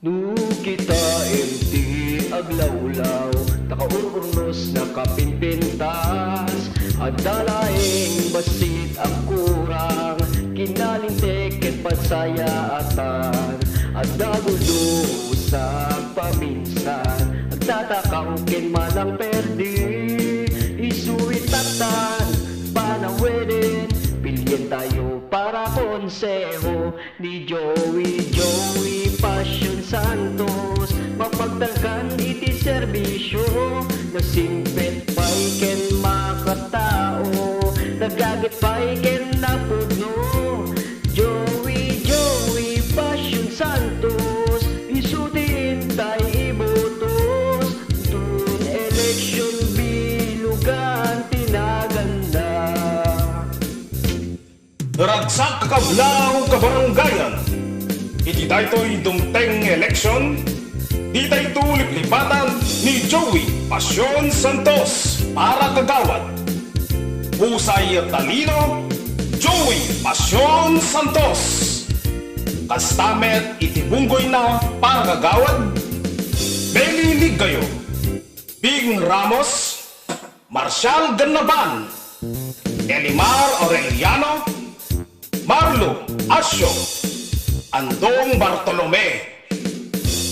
Nu kita MT aglawlaw, takaururnos na kapinpintas, at dalaing basit ang kurang, kinalintek ket pasayaatan, at dagulo sa paminsan, at tatakaw ken manang perdi, isuitatan, panawedin, pilyen tayo para konseho ni Joey Passion Santos, mapagtalkan iti serbisyo, nasimpet pa'y ken makatao, nagagit pa'y ken napuno. Joey Passion Santos, isutin tayo ibotos, dun election bilugan tinaganda. Ragsak kablaw kabaranggayan, iti daytoy dumteng eleksyon, di dayto liplipatan ni Joey Passion Santos para kagawad. Husay at talino, Joey Passion Santos. Kastamet iti bunggoy na para kagawad. Beli Ligayo, Bing Ramos, Marcial Ganaban, Elimar Aureliano, Marlo Asio, Andong Bartolome,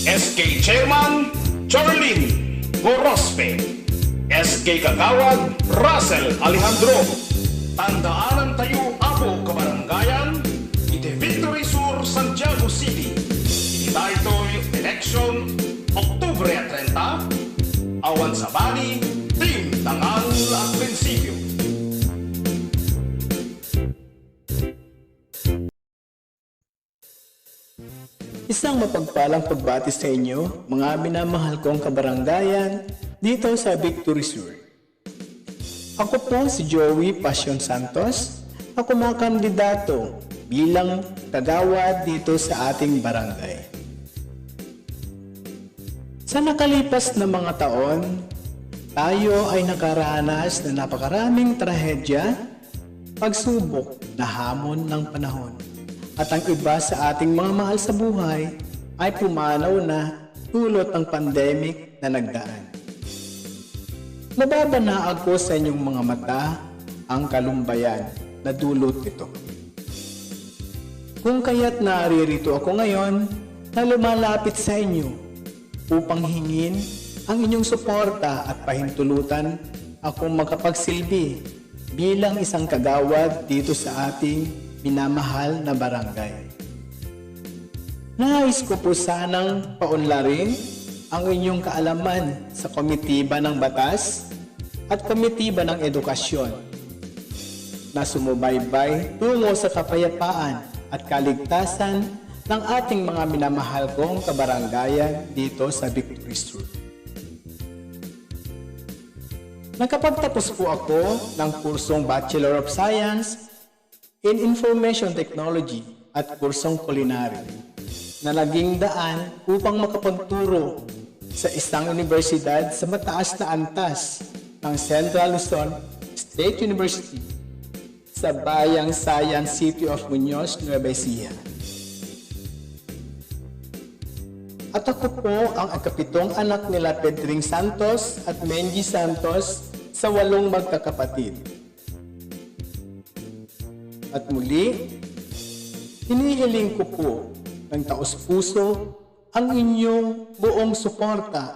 SK Chairman Charlene Gorospe, SK Kagawad Russell Alejandro. Tandaanan tayo abo kabaranggayan, iti Victory Sur Santiago City. Iti daytoy election Oktubre 30, awan sa bali, team tangal at prinsipyo. Isang mapagpalang pagbati sa inyo, mga minamahal kong kabaranggayan, dito sa Victory Sur. Ako po si Joey Passion Santos, ako mga kandidato bilang kagawad dito sa ating barangay. Sa nakalipas na mga taon, tayo ay nakaranas na napakaraming trahedya, pagsubok na hamon ng panahon. At ang iba sa ating mga mahal sa buhay ay pumanaw na dulot ng pandemic na nagdaan. Nababanaag ko sa inyong mga mata ang kalumbayan na dulot nito. Kung kaya't naririto ako ngayon na lumalapit sa inyo upang hingin ang inyong suporta at pahintulutan akong makapagsilbi bilang isang kagawad dito sa ating minamahal na barangay. Nais ko po sanang paunlarin ang inyong kaalaman sa komitiba ng batas at komitiba ng edukasyon na sumubaybay tungo sa kapayapaan at kaligtasan ng ating mga minamahal kong kabaranggayan dito sa Victory Sur. Nakapagtapos po ako ng kursong Bachelor of Science in Information Technology at kursong Culinary na naging daan upang makapagturo sa isang universidad sa mataas na antas ng Central Luzon State University sa Bayang Science City of Muñoz, Nueva Ecija. At ako po ang ikapitong anak nila Pedring Santos at Menji Santos sa 8 magkakapatid. At muli, hinihiling ko po ng taos-puso ang inyong buong suporta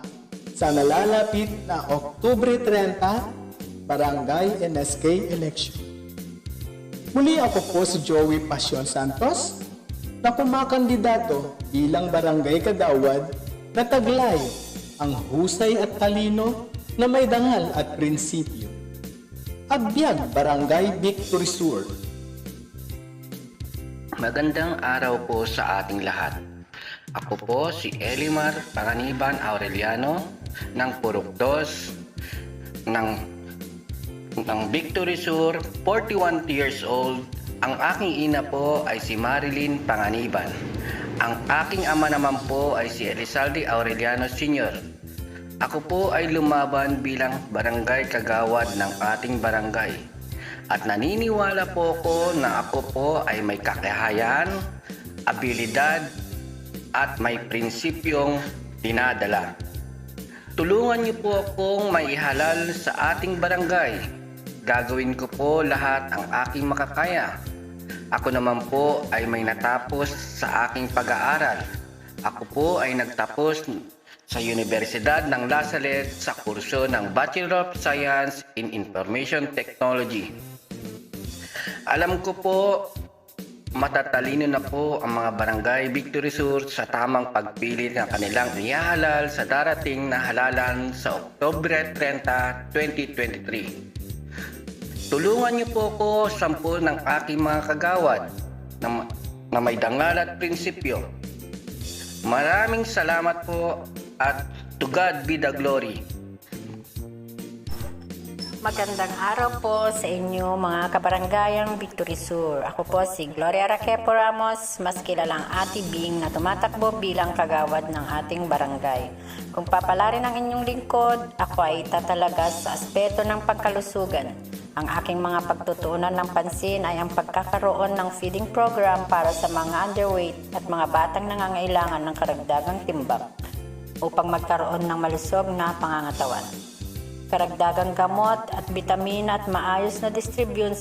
sa nalalapit na Oktubre 30 Barangay NSK Election. Muli ako po si Joey Passion Santos na kumakandidato bilang barangay kagawad na taglay ang husay at talino na may dangal at prinsipyo. Abiyag Barangay Victory Sur. Magandang araw po sa ating lahat. Ako po si Elimar Panganiban Aureliano ng Purok 2 ng Victory Sur, 41 years old. Ang aking ina po ay si Marilyn Panganiban. Ang aking ama naman po ay si Elizalde Aureliano Sr. Ako po ay lumaban bilang barangay kagawad ng ating barangay. At naniniwala po ako na ako po ay may kakayahan, abilidad at may prinsipyong dinadala. Tulungan niyo po akong maihalal sa ating barangay. Gagawin ko po lahat ang aking makakaya. Ako naman po ay may natapos sa aking pag-aaral. Ako po ay nagtapos sa Universidad ng La Salle sa kurso ng Bachelor of Science in Information Technology. Alam ko po, matatalino na po ang mga barangay Victory Sur sa tamang pagpili ng kanilang ihahalal sa darating na halalan sa Oktubre 30, 2023. Tulungan niyo po ako sampu ng aking mga kagawad na may dangal at prinsipyo. Maraming salamat po at to God be the glory. Magandang araw po sa inyo mga kabarangayang Victory Sur. Ako po si Gloria Raquepo Ramos, mas kilalang Ate Bing na tumatakbo bilang kagawad ng ating barangay. Kung papalarin ang inyong lingkod, ako ay tatalaga sa aspeto ng pagkalusugan. Ang aking mga pagtutuunan ng pansin ay ang pagkakaroon ng feeding program para sa mga underweight at mga batang nangangailangan ng karagdagang timbang upang magkaroon ng malusog na pangangatawan. Karagdagang gamot at bitamina at maayos na distribution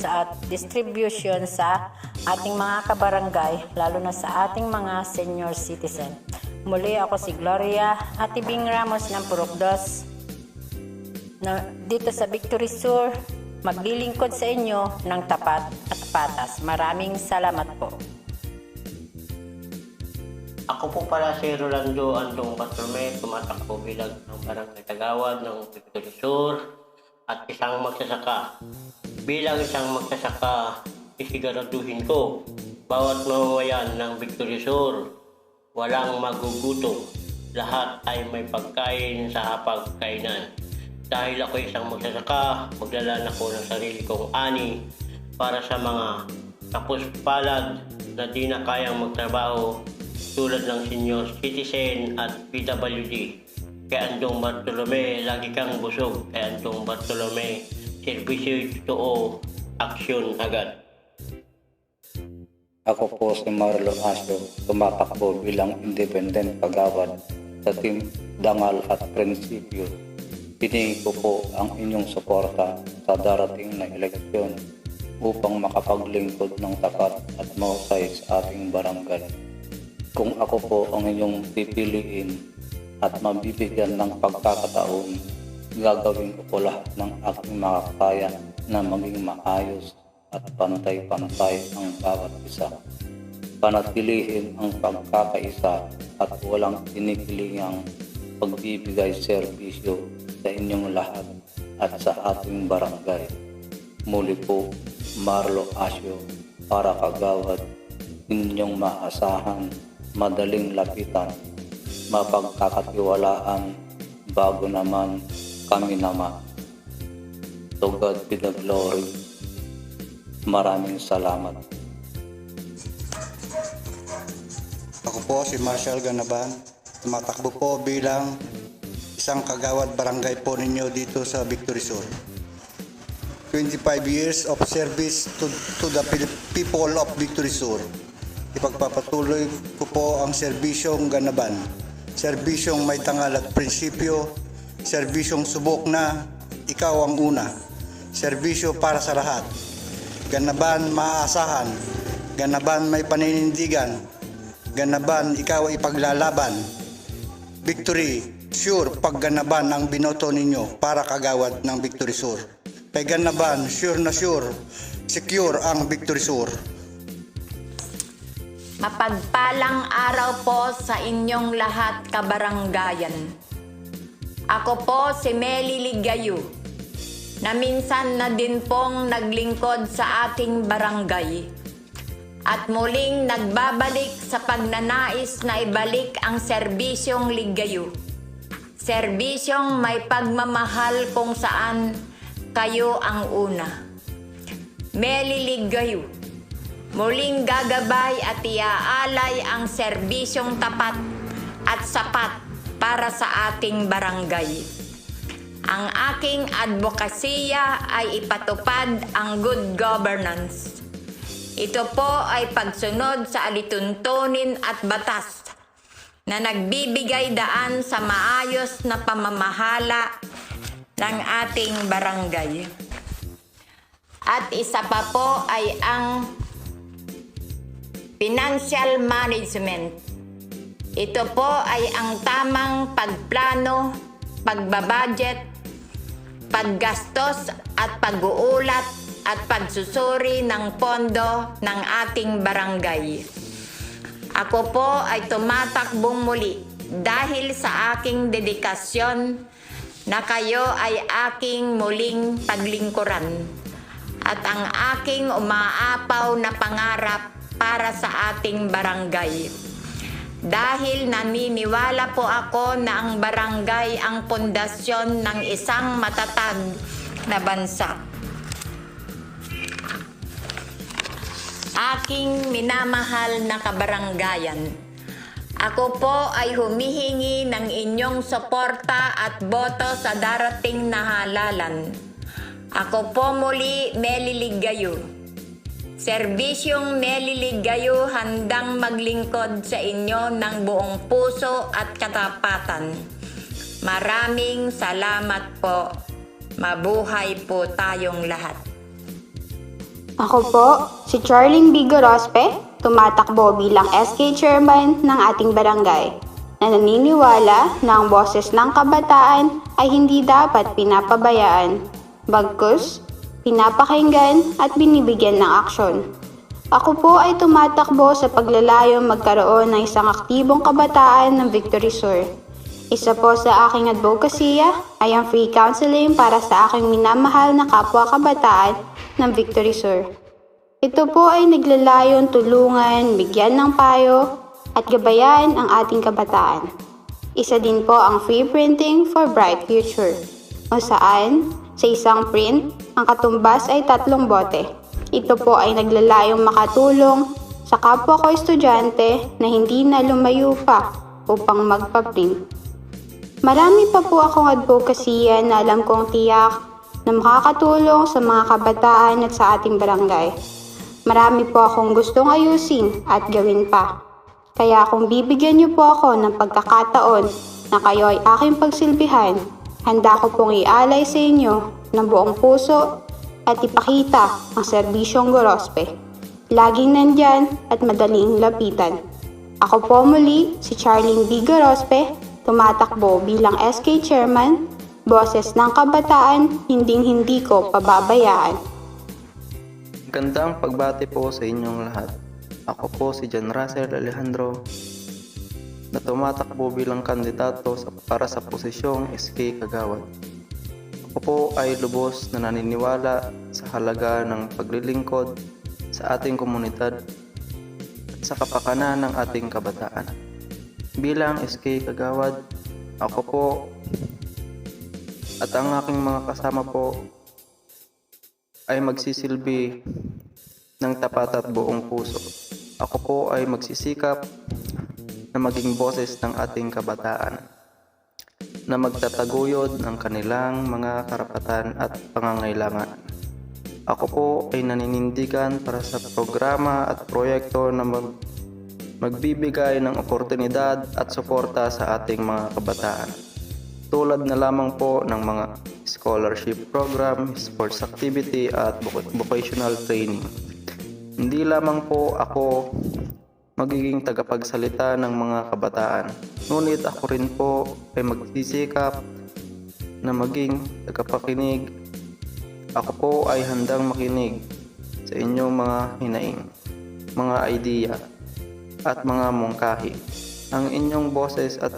sa ating mga kabarangay, lalo na sa ating mga senior citizen. Muli ako si Gloria Ate Bing Ramos ng Purok 2 dito sa Victory Sur, maglilingkod sa inyo ng tapat at patas. Maraming salamat po. Ako po pala si Rolando Andong Bartolome, tumatakbo bilang ng barangay Tagawad ng Victory Sur at isang magsasaka. Bilang isang magsasaka, isiguraduhin ko bawat mamamayan ng Victory Sur walang magugutom. Lahat ay may pagkain sa hapagkainan. Dahil ako isang magsasaka, maglalaan ako ng sarili kong ani para sa mga kapuspalad na di na kayang magtrabaho tulad ng senior citizen at PWD. Kay Andong Bartolome, lagi kang busog. Kay Andong Bartolome, serbisyo totoo, aksyon agad. Ako po si Marlo Asio, tumatakbo bilang independent kagawad sa Team Dangal at Prinsipyo. Hiningi ko po ang inyong suporta sa darating na eleksyon upang makapaglingkod ng tapat at mahusay sa ating barangay. Kung ako po ang inyong pipiliin at mabibigyan ng pagkakataon, gagawin ko po lahat ng aking makakaya na maging maayos at pantay-pantay ang bawat isa. Panatilihin ang pagkakaisa at walang inikilingang pagbibigay serbisyo sa inyong lahat at sa ating barangay. Muli po, Marlo Asio para kagawad, inyong maasahan, madaling lapitan, mapagkakatiwalaan, bago naman kami naman. To God be the glory. Maraming salamat. Ako po si Marshall Ganaban, tumatakbo po bilang isang kagawad barangay po ninyo dito sa Victory Sur. 25 years of service to the people of Victory Sur. Ipagpapatuloy ko po ang serbisyong Ganaban, serbisyong may tangal at prinsipyo, serbisyong subok na ikaw ang una, serbisyo para sa lahat. Ganaban maaasahan, Ganaban may paninindigan, Ganaban ikaw ipaglalaban. Victory sure pag Ganaban ang binoto ninyo para kagawad ng Victory Sur. Kay Ganaban, sure na sure, secure ang Victory Sur. Mapagpalang araw po sa inyong lahat kabaranggayan. Ako po si Meli Ligayo, na minsan na din pong naglingkod sa ating barangay at muling nagbabalik sa pagnanais na ibalik ang serbisyong Ligayo. Serbisyong may pagmamahal kung saan kayo ang una. Meli Ligayo, muling gagabay at iaalay ang serbisyong tapat at sapat para sa ating barangay. Ang aking advokasya ay ipatupad ang good governance. Ito po ay pagsunod sa alituntunin at batas na nagbibigay daan sa maayos na pamamahala ng ating barangay. At isa pa po ay ang financial management. Ito po ay ang tamang pagplano, pagbabudget, paggastos at pag-uulat at pagsusuri ng pondo ng ating barangay. Ako po ay tumatakbong muli dahil sa aking dedikasyon na kayo ay aking muling paglingkuran at ang aking umaapaw na pangarap para sa ating barangay. Dahil naniniwala po ako na ang barangay ang pundasyon ng isang matatag na bansa. Aking minamahal na kabaranggayan, ako po ay humihingi ng inyong suporta at boto sa darating na halalan. Ako po muli, Meli Ligayo. Serbisyong Meli Ligayo, handang maglingkod sa inyo ng buong puso at katapatan. Maraming salamat po. Mabuhay po tayong lahat. Ako po, si Charlene B. Gorospe, tumatakbo bilang SK Chairman ng ating barangay, na naniniwala na ang boses ng kabataan ay hindi dapat pinapabayaan, bagkus pinapakinggan at binibigyan ng aksyon. Ako po ay tumatakbo sa paglalayong magkaroon ng isang aktibong kabataan ng Victory Sur. Isa po sa aking advokasya ay ang free counseling para sa aking minamahal na kapwa kabataan ng Victory Sur. Ito po ay naglalayong tulungan, bigyan ng payo at gabayan ang ating kabataan. Isa din po ang free printing for bright future, kung saan sa isang print, ang katumbas ay 3 bote. Ito po ay naglalayong makatulong sa kapwa ko estudyante na hindi na lumayo pa upang magpa-print. Marami pa po akong advokasya na alam kong tiyak na makakatulong sa mga kabataan at sa ating barangay. Marami po akong gustong ayusin at gawin pa. Kaya kung bibigyan niyo po ako ng pagkakataon na kayo ay aking pagsilbihan, handa ko pong ialay sa inyo ng buong puso at ipakita ang serbisyong Gorospe. Laging nandyan at madaling lapitan. Ako po muli si Charlene B. Gorospe, tumatakbo bilang SK Chairman, boses ng kabataan, hinding-hindi ko pababayaan. Gandang pagbati po sa inyong lahat. Ako po si John Russell Alejandro, na tumatakbo bilang kandidato para sa posisyong SK Kagawad. Ako po ay lubos na naniniwala sa halaga ng paglilingkod sa ating komunidad at sa kapakanan ng ating kabataan. Bilang SK Kagawad, ako po at ang aking mga kasama po ay magsisilbi ng tapat at buong puso. Ako po ay magsisikap na maging boses ng ating kabataan, na magtataguyod ng kanilang mga karapatan at pangangailangan. Ako po ay naninindigan para sa programa at proyekto na magbibigay ng oportunidad at suporta sa ating mga kabataan. Tulad na lamang po ng mga scholarship program, sports activity at vocational training. Hindi lamang po ako magiging tagapagsalita ng mga kabataan, ngunit ako rin po ay magsisikap na maging tagapakinig. Ako po ay handang makinig sa inyong mga hinaing, mga idea at mga mungkahi. Ang inyong boses at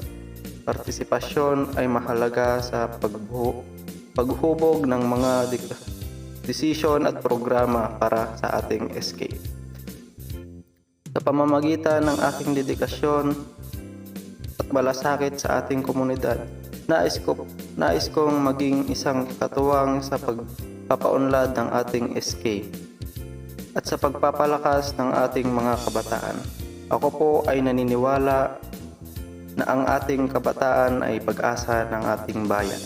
partisipasyon ay mahalaga sa paghubog ng mga desisyon at programa para sa ating SK. Sa pamamagitan ng aking dedikasyon at malasakit sa ating komunidad, nais kong maging isang katuwang sa pagpapaunlad ng ating SK at sa pagpapalakas ng ating mga kabataan. Ako po ay naniniwala na ang ating kabataan ay pag-asa ng ating bayan.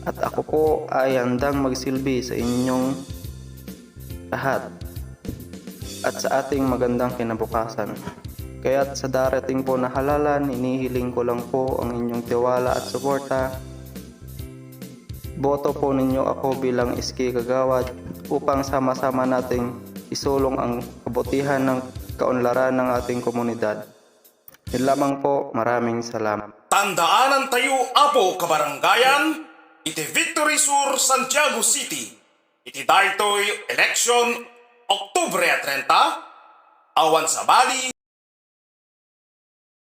At ako po ay handang magsilbi sa inyong lahat at sa ating magandang kinabukasan. Kaya't sa darating po na halalan, inihiling ko lang po ang inyong tiwala at suporta. Boto po ninyo ako bilang iski kagawad upang sama-sama nating isulong ang kabutihan ng kaunlaran ng ating komunidad. Yun lamang po, maraming salamat. Tandaanan tayo apo kabaranggayan, iti Victory Sur, Santiago City. Iti daytoy election Oktubre 30, awan sa bali